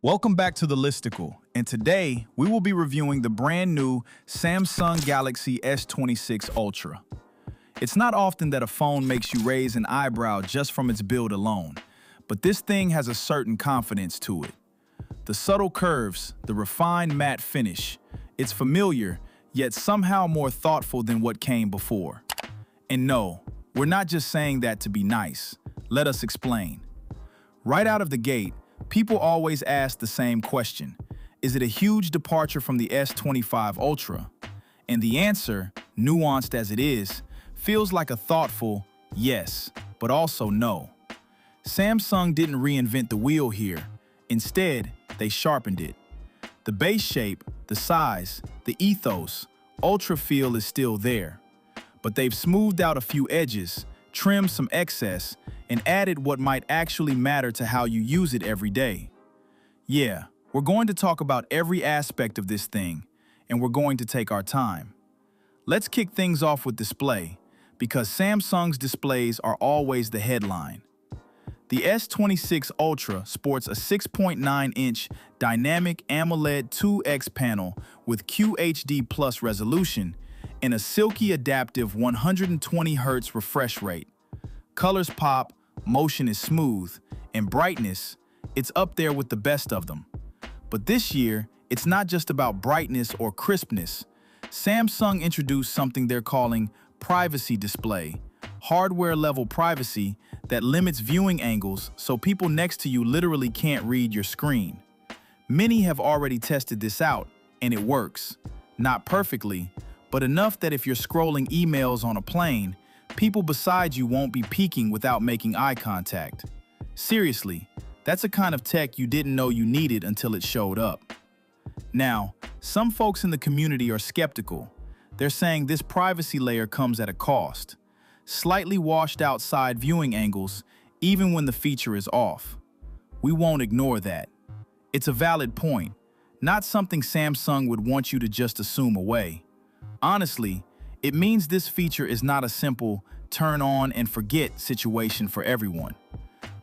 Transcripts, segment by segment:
Welcome back to the Listicle, and today we will be reviewing the brand new Samsung Galaxy S26 Ultra. It's not often that a phone makes you raise an eyebrow just from its build alone, but this thing has a certain confidence to it. The subtle curves, the refined matte finish, it's familiar, yet somehow more thoughtful than what came before. And no, we're not just saying that to be nice. Let us explain. Right out of the gate, people always ask the same question. Is it a huge departure from the S25 Ultra? And the answer, nuanced as it is, feels like a thoughtful yes, but also no. Samsung didn't reinvent the wheel here. Instead, they sharpened it. The base shape, the size, the ethos, Ultra feel is still there. But they've smoothed out a few edges, trimmed some excess, and added what might actually matter to how you use it every day. Yeah, we're going to talk about every aspect of this thing, and we're going to take our time. Let's kick things off with display, because Samsung's displays are always the headline. The S26 Ultra sports a 6.9-inch dynamic AMOLED 2X panel with QHD Plus resolution and a silky adaptive 120 Hz refresh rate. Colors pop, motion is smooth, and brightness, it's up there with the best of them. But this year, it's not just about brightness or crispness. Samsung introduced something they're calling privacy display, hardware-level privacy that limits viewing angles so people next to you literally can't read your screen. Many have already tested this out, and it works. Not perfectly, but enough that if you're scrolling emails on a plane, people beside you won't be peeking without making eye contact. Seriously, that's a kind of tech you didn't know you needed until it showed up. Now, some folks in the community are skeptical. They're saying this privacy layer comes at a cost. Slightly washed out side viewing angles, even when the feature is off. We won't ignore that. It's a valid point, not something Samsung would want you to just assume away. Honestly, it means this feature is not a simple turn on and forget situation for everyone.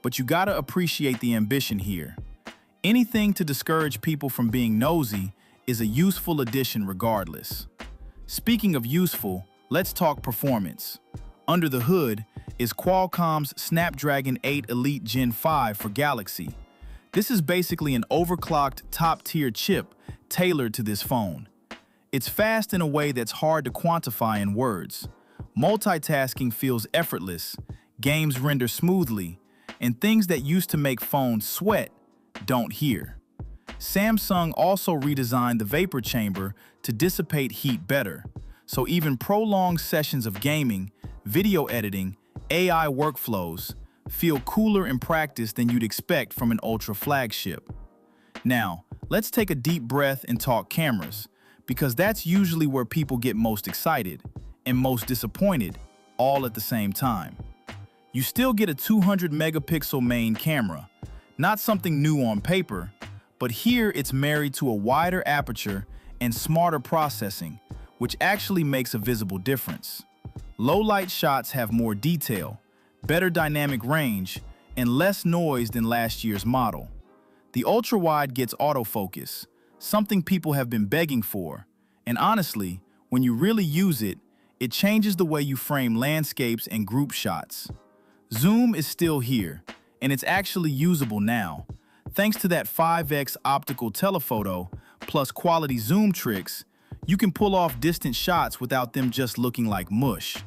But you gotta appreciate the ambition here. Anything to discourage people from being nosy is a useful addition regardless. Speaking of useful, let's talk performance. Under the hood is Qualcomm's Snapdragon 8 Elite Gen 5 for Galaxy. This is basically an overclocked top-tier chip tailored to this phone. It's fast in a way that's hard to quantify in words. Multitasking feels effortless, games render smoothly, and things that used to make phones sweat don't here. Samsung also redesigned the vapor chamber to dissipate heat better, so even prolonged sessions of gaming, video editing, AI workflows feel cooler in practice than you'd expect from an Ultra flagship. Now, let's take a deep breath and talk cameras, because that's usually where people get most excited and most disappointed all at the same time. You still get a 200 megapixel main camera, not something new on paper, but here it's married to a wider aperture and smarter processing, which actually makes a visible difference. Low-light shots have more detail, better dynamic range, and less noise than last year's model. The ultra-wide gets autofocus, something people have been begging for, and honestly, when you really use it, it changes the way you frame landscapes and group shots. Zoom is still here, and it's actually usable now. Thanks to that 5x optical telephoto plus quality zoom tricks, you can pull off distant shots without them just looking like mush.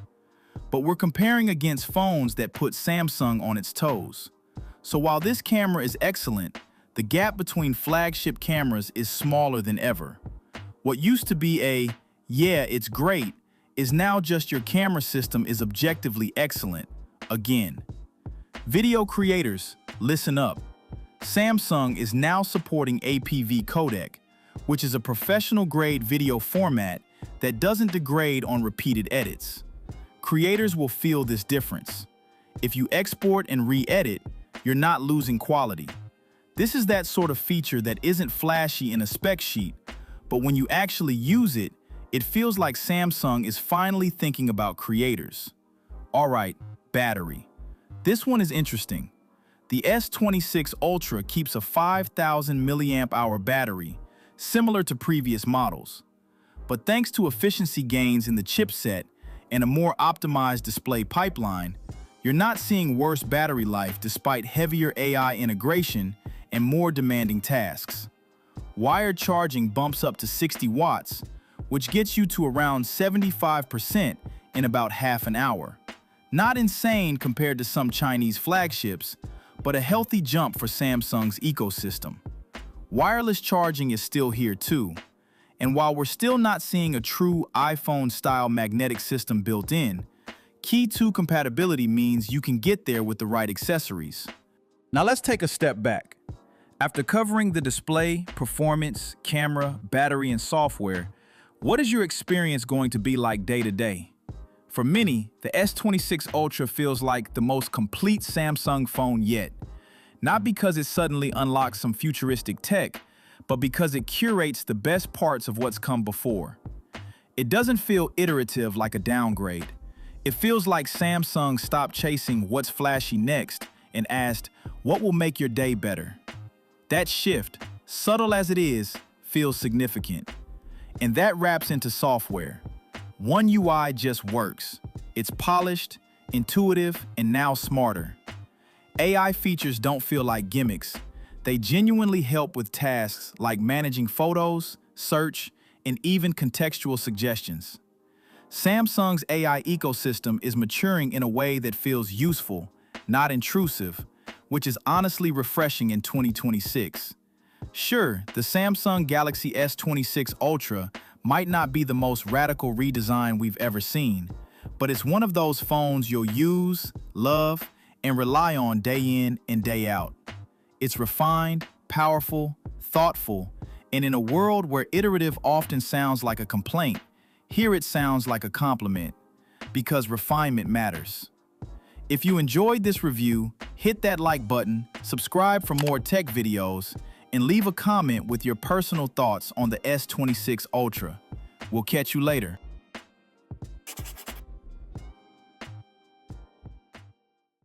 But we're comparing against phones that put Samsung on its toes. So while this camera is excellent, the gap between flagship cameras is smaller than ever. What used to be a, yeah, it's great, is now just your camera system is objectively excellent, again. Video creators, listen up. Samsung is now supporting APV codec, which is a professional-grade video format that doesn't degrade on repeated edits. Creators will feel this difference. If you export and re-edit, you're not losing quality. This is that sort of feature that isn't flashy in a spec sheet, but when you actually use it, it feels like Samsung is finally thinking about creators. All right, battery. This one is interesting. The The S26 Ultra keeps a 5,000 milliamp hour battery, similar to previous models. But thanks to efficiency gains in the chipset and a more optimized display pipeline, you're not seeing worse battery life despite heavier AI integration and more demanding tasks. Wired charging bumps up to 60 watts, which gets you to around 75% in about half an hour. Not insane compared to some Chinese flagships, but a healthy jump for Samsung's ecosystem. Wireless charging is still here too, and while we're still not seeing a true iPhone-style magnetic system built in, Key 2 compatibility means you can get there with the right accessories. Now let's take a step back. After covering the display, performance, camera, battery, and software, what is your experience going to be like day to day? For many, the S26 Ultra feels like the most complete Samsung phone yet. Not because it suddenly unlocks some futuristic tech, but because it curates the best parts of what's come before. It doesn't feel iterative like a downgrade. It feels like Samsung stopped chasing what's flashy next and asked, what will make your day better? That shift, subtle as it is, feels significant. And that wraps into software. One UI just works. It's polished, intuitive, and now smarter. AI features don't feel like gimmicks. They genuinely help with tasks like managing photos, search, and even contextual suggestions. Samsung's AI ecosystem is maturing in a way that feels useful, not intrusive, which is honestly refreshing in 2026. Sure, the Samsung Galaxy S26 Ultra might not be the most radical redesign we've ever seen, but it's one of those phones you'll use, love, and rely on day in and day out. It's refined, powerful, thoughtful, and in a world where iterative often sounds like a complaint, here it sounds like a compliment, because refinement matters. If you enjoyed this review, hit that like button, subscribe for more tech videos, and leave a comment with your personal thoughts on the S26 Ultra. We'll catch you later.